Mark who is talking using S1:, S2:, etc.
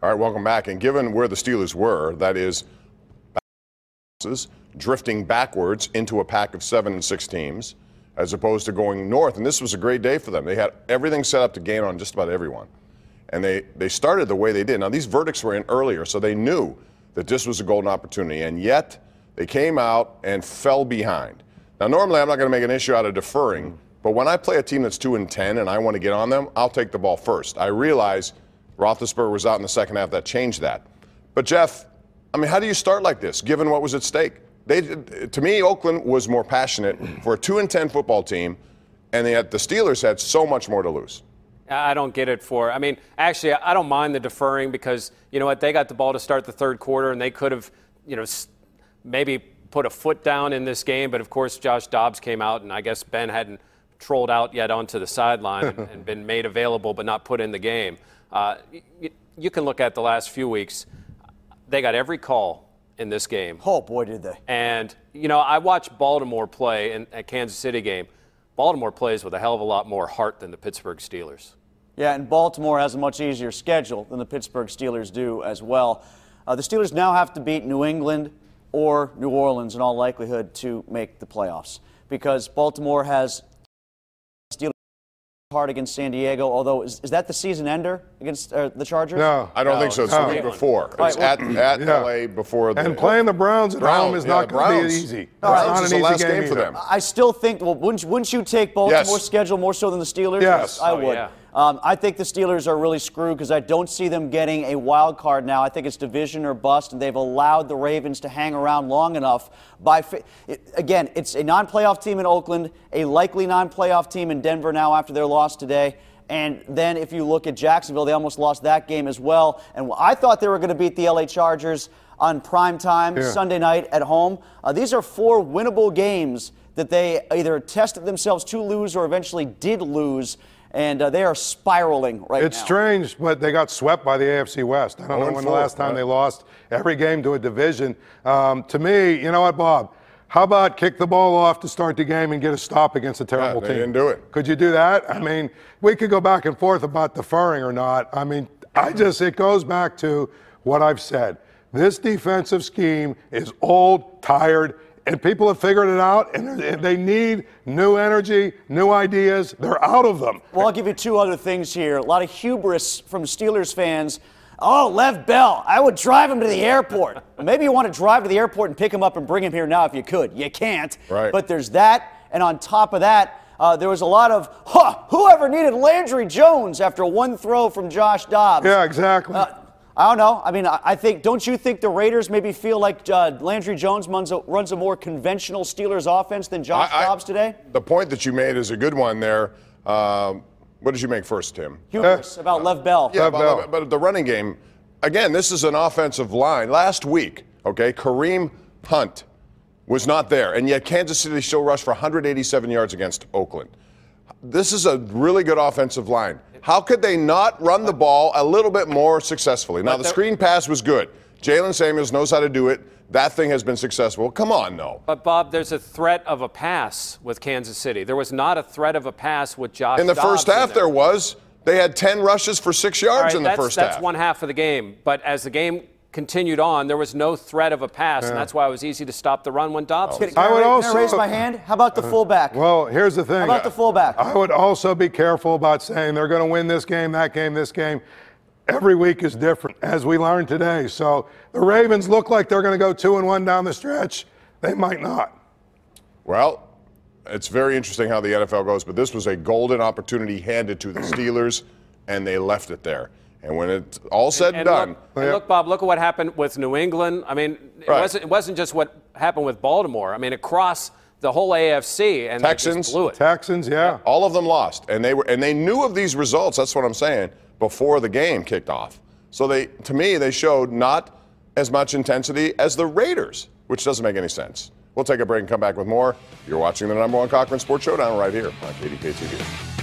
S1: All right, welcome back. And given where the Steelers were, that is drifting backwards into a pack of 7 and 6 teams, as opposed to going north. And this was a great day for them. They had everything set up to gain on just about everyone. And they started the way they did. Now, these verdicts were in earlier, so they knew that this was a golden opportunity. And yet, they came out and fell behind. Now, normally, I'm not going to make an issue out of deferring, but when I play a team that's 2-10 and I want to get on them, I'll take the ball first. I realize Roethlisberger was out in the second half. That changed that. But, Jeff, I mean, how do you start like this, given what was at stake? To me, Oakland was more passionate for a 2-10 football team, and yet the Steelers had so much more to lose.
S2: I don't get it for. I mean, actually, I don't mind the deferring because, you know what, they got the ball to start the third quarter, and they could have, you know, maybe put a foot down in this game. But, of course, Josh Dobbs came out, and I guess Ben hadn't trolled out yet onto the sideline and been made available but not put in the game. You can look at the last few weeks. They got every call in this game.
S3: Oh, boy, did they.
S2: And, you know, I watched Baltimore play in a Kansas City game. Baltimore plays with a hell of a lot more heart than the Pittsburgh Steelers.
S3: Yeah, and Baltimore has a much easier schedule than the Pittsburgh Steelers do as well. The Steelers now have to beat New England or New Orleans in all likelihood to make the playoffs because Baltimore has Steelers hard against San Diego, although is that the season ender against the Chargers?
S1: No, I don't think so. It's the week before. It's at L.A. before the...
S4: And playing the Browns at home is not going to be easy.
S1: Browns is the last game for them.
S3: I still think, well, wouldn't you take Baltimore's schedule more so than the Steelers?
S4: Yes.
S3: I would.
S2: Yeah.
S3: I think the Steelers are really screwed because I don't see them getting a wild card now. I think it's division or bust, and they've allowed the Ravens to hang around long enough. Again, it's a non-playoff team in Oakland, a likely non-playoff team in Denver now after their loss today. And then if you look at Jacksonville, they almost lost that game as well. And I thought they were going to beat the L.A. Chargers on prime time Sunday night at home. These are 4 winnable games that they either tested themselves to lose or eventually did lose. And they are spiraling right now.
S4: It's strange, but they got swept by the AFC West. I don't know when the last time they lost every game to a division. To me, you know what, Bob? How about kick the ball off to start the game and get a stop against a terrible team?
S1: They didn't do it.
S4: Could you do that? I mean, we could go back and forth about deferring or not. I mean, it goes back to what I've said. This defensive scheme is old, tired, and people have figured it out, and they need new energy, new ideas. They're out of them.
S3: Well, I'll give you 2 other things here. A lot of hubris from Steelers fans. Oh, Lev Bell, I would drive him to the airport. Maybe you want to drive to the airport and pick him up and bring him here now if you could. You can't.
S1: Right.
S3: But there's that, and on top of that, there was a lot of, whoever needed Landry Jones after one throw from Josh Dobbs.
S4: Yeah, exactly.
S3: I don't know. I mean, I think, don't you think the Raiders maybe feel like Landry Jones runs a more conventional Steelers offense than Josh Dobbs today?
S1: The point that you made is a good one there. What did you make first, Tim?
S3: Hubris about Lev Bell.
S1: Yeah, but the running game, again, this is an offensive line. Last week, Kareem Hunt was not there, and yet Kansas City still rushed for 187 yards against Oakland. This is a really good offensive line. How could they not run the ball a little bit more successfully? Now, the screen pass was good. Jalen Samuels knows how to do it. That thing has been successful. Come on, no.
S2: But, Bob, there's a threat of a pass with Kansas City. There was not a threat of a pass with Josh Dobbs.
S1: In the first half, there was. They had 10 rushes for 6 yards in the first half.
S2: That's one half of the game. But as the game continued on, there was no threat of a pass, and that's why it was easy to stop the run when Dobbs.
S3: Can I raise my hand? How about the fullback?
S4: Well, here's the thing.
S3: How about the fullback?
S4: I would also be careful about saying they're going to win this game, that game, this game. Every week is different, as we learned today. So the Ravens look like they're going to go 2-1 down the stretch. They might not.
S1: Well, it's very interesting how the NFL goes, but this was a golden opportunity handed to the Steelers, and they left it there. And when it's all said and done.
S2: Look, Bob, look at what happened with New England. I mean, it wasn't just what happened with Baltimore. I mean, across the whole AFC, and
S1: Texans,
S2: they just blew it.
S4: Texans, yeah.
S1: All of them lost, and they knew of these results. That's what I'm saying, before the game kicked off. So to me, they showed not as much intensity as the Raiders, which doesn't make any sense. We'll take a break and come back with more. You're watching the #1 Cochran Sports Showdown right here on KDKA-TV.